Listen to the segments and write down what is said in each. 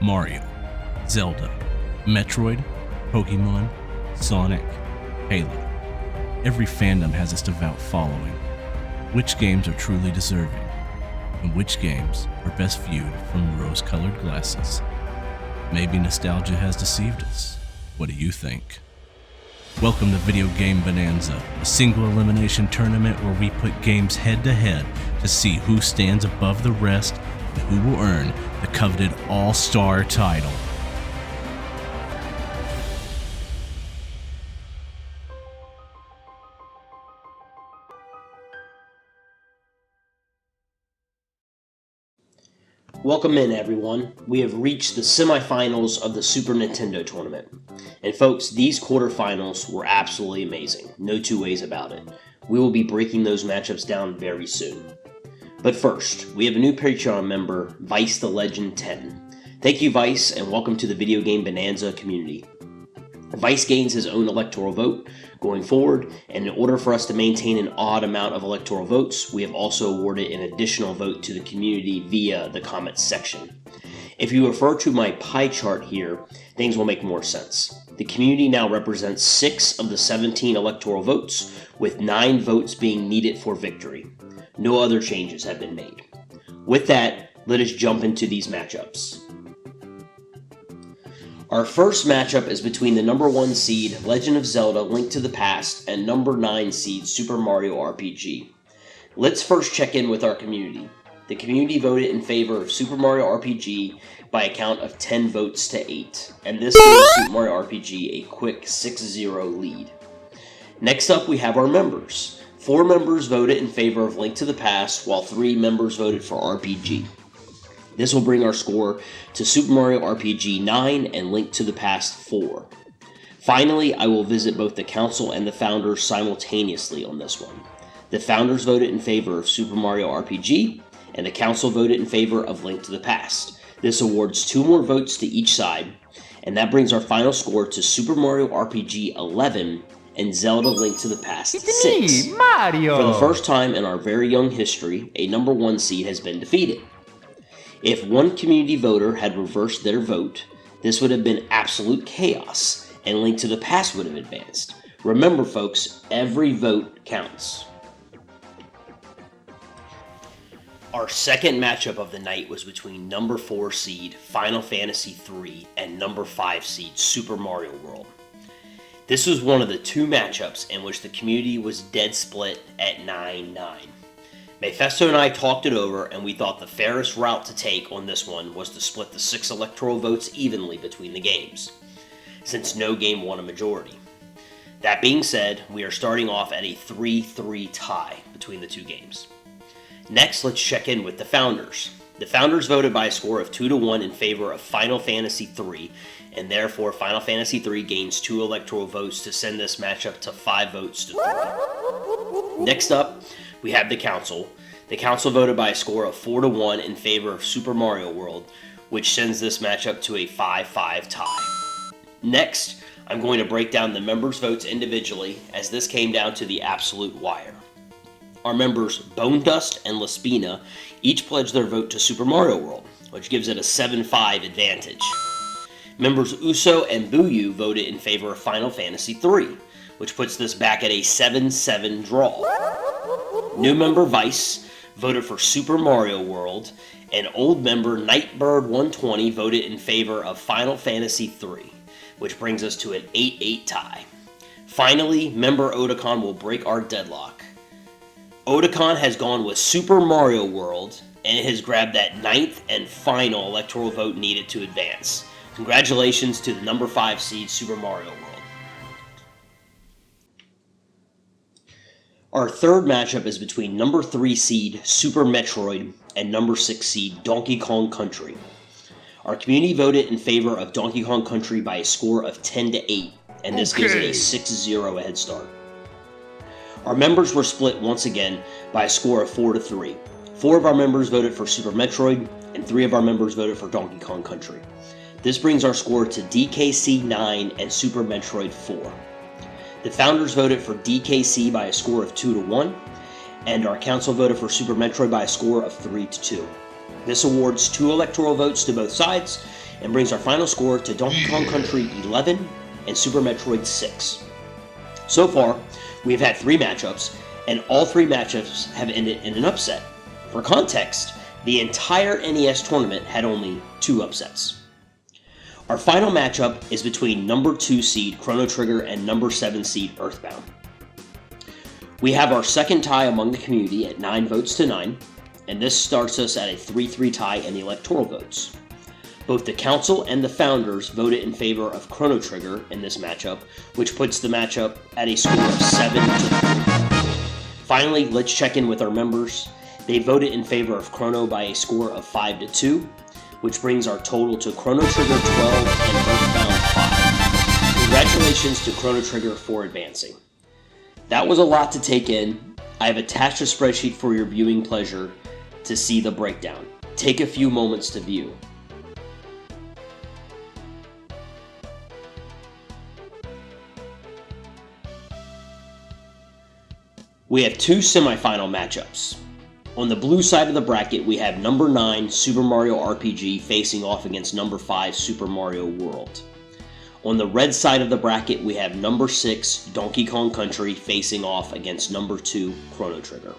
Mario, Zelda, Metroid, Pokemon, Sonic, Halo. Every fandom has its devout following. Which games are truly deserving? And which games are best viewed from rose-colored glasses? Maybe nostalgia has deceived us. What do you think? Welcome to Video Game Bonanza, a single elimination tournament where we put games head-to-head to see who stands above the rest and who will earn the coveted All-Star title. Welcome in, everyone. We have reached the semifinals of the Super Nintendo tournament. And folks, these quarterfinals were absolutely amazing. No two ways about it. We will be breaking those matchups down very soon. But first, we have a new Patreon member, Vice the Legend 10. Thank you, Vice, and welcome to the Video Game Bonanza community. Vice gains his own electoral vote going forward, and in order for us to maintain an odd amount of electoral votes, we have also awarded an additional vote to the community via the comments section. If you refer to my pie chart here, things will make more sense. The community now represents 6 of the 17 electoral votes, with 9 votes being needed for victory. No other changes have been made. With that, let us jump into these matchups. Our first matchup is between the number 1 seed, Legend of Zelda: Link to the Past, and number 9 seed, Super Mario RPG. Let's first check in with our community. The community voted in favor of Super Mario RPG by a count of 10 votes to 8, and this gives Super Mario RPG a quick 6-0 lead. Next up, we have our members. 4 members voted in favor of Link to the Past, while 3 members voted for RPG. This will bring our score to Super Mario RPG 9 and Link to the Past 4. Finally, I will visit both the council and the founders simultaneously on this one. The founders voted in favor of Super Mario RPG, and the council voted in favor of Link to the Past. This awards 2 more votes to each side, and that brings our final score to Super Mario RPG 11 and Zelda: Link to the Past 6. Mario! For the first time in our very young history, a number 1 seed has been defeated. If one community voter had reversed their vote, this would have been absolute chaos, and Link to the Past would have advanced. Remember, folks, every vote counts. Our second matchup of the night was between number 4 seed Final Fantasy III and number 5 seed Super Mario World. This was one of the 2 matchups in which the community was dead split at 9-9. Mephisto and I talked it over, and we thought the fairest route to take on this one was to split the 6 electoral votes evenly between the games, since no game won a majority. That being said, we are starting off at a 3-3 tie between the 2 games. Next, let's check in with the founders. The founders voted by a score of 2-1 in favor of Final Fantasy III, and therefore Final Fantasy III gains 2 electoral votes to send this matchup to 5 votes to 3. Next up, we have the council. The council voted by a score of 4-1 in favor of Super Mario World, which sends this matchup to a 5-5 tie. Next, I'm going to break down the members' votes individually, as this came down to the absolute wire. Our members Bone Dust and Laspina each pledged their vote to Super Mario World, which gives it a 7-5 advantage. Members Uso and Buyu voted in favor of Final Fantasy III, which puts this back at a 7-7 draw. New member Vice voted for Super Mario World, and old member Nightbird120 voted in favor of Final Fantasy III, which brings us to an 8-8 tie. Finally, member Otakon will break our deadlock. Otakon has gone with Super Mario World, and it has grabbed that 9th and final electoral vote needed to advance. Congratulations to the number 5 seed Super Mario World. Our third matchup is between number 3 seed Super Metroid and number 6 seed Donkey Kong Country. Our community voted in favor of Donkey Kong Country by a score of 10-8, and this gives it a 6-0 head start. Our members were split once again by a score of 4-3. 4 of our members voted for Super Metroid, and 3 of our members voted for Donkey Kong Country. This brings our score to DKC 9 and Super Metroid 4. The founders voted for DKC by a score of 2-1, and our council voted for Super Metroid by a score of 3-2. This awards 2 electoral votes to both sides, and brings our final score to Donkey Kong Country 11 and Super Metroid 6. So far, we have had 3 matchups, and all 3 matchups have ended in an upset. For context, the entire NES tournament had only 2 upsets. Our final matchup is between number 2 seed Chrono Trigger and number 7 seed Earthbound. We have our second tie among the community at 9 votes to 9, and this starts us at a 3-3 tie in the electoral votes. Both the council and the founders voted in favor of Chrono Trigger in this matchup, which puts the matchup at a score of 7 to 3. Finally, let's check in with our members. They voted in favor of Chrono by a score of 5 to 2, which brings our total to Chrono Trigger 12 and Earthbound 5. Congratulations to Chrono Trigger for advancing. That was a lot to take in. I have attached a spreadsheet for your viewing pleasure to see the breakdown. Take a few moments to view. We have 2 semifinal matchups. On the blue side of the bracket, we have number 9 Super Mario RPG facing off against number 5 Super Mario World. On the red side of the bracket, we have number 6 Donkey Kong Country facing off against number 2 Chrono Trigger.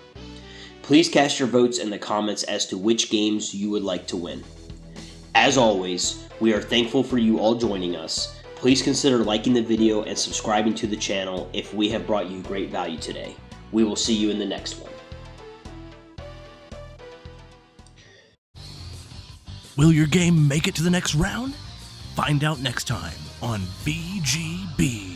Please cast your votes in the comments as to which games you would like to win. As always, we are thankful for you all joining us. Please consider liking the video and subscribing to the channel if we have brought you great value today. We will see you in the next one. Will your game make it to the next round? Find out next time on VGB.